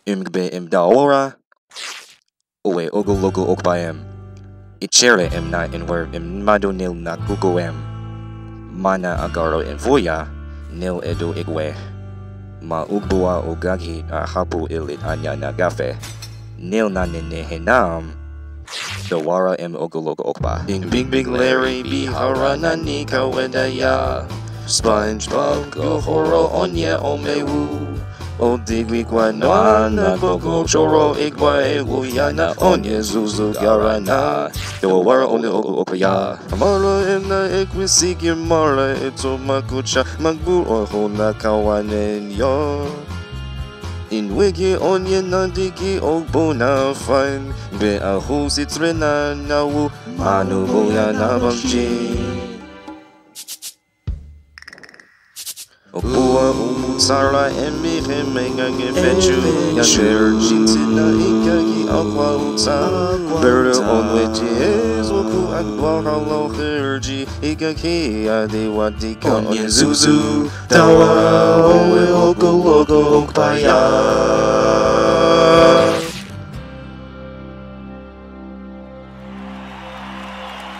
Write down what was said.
Imgbe imdaora, uwe ogologo okbaem. Ichere na inwer madonil na kugoem. Mana agaro voya, nil edo igwe. Ma ugbua ogagi hapu ilit anya na gafe. Nil na henam. Dawara ogologo okba. Big Larry biharana ni kawedaya. SpongeBob gohoro onye omewu. O digwi na gogo choro igwa na onye zuzu garana. Dawara onye okaya. Amara na ekwisigi mara ito makucha magbu oho na kawanen yo. Inwigi onye na digi ogbo na fine. Be ahu sitrena na wu manu boya na bangji. Okbua umutsara emi remenga gefechu. Yasher jitina ikagi akwa utsa. Bere onwe jiez woku akbar halo herji. Ikaki adiwadika onye zuzu. Tawa owe ogologo okpaya.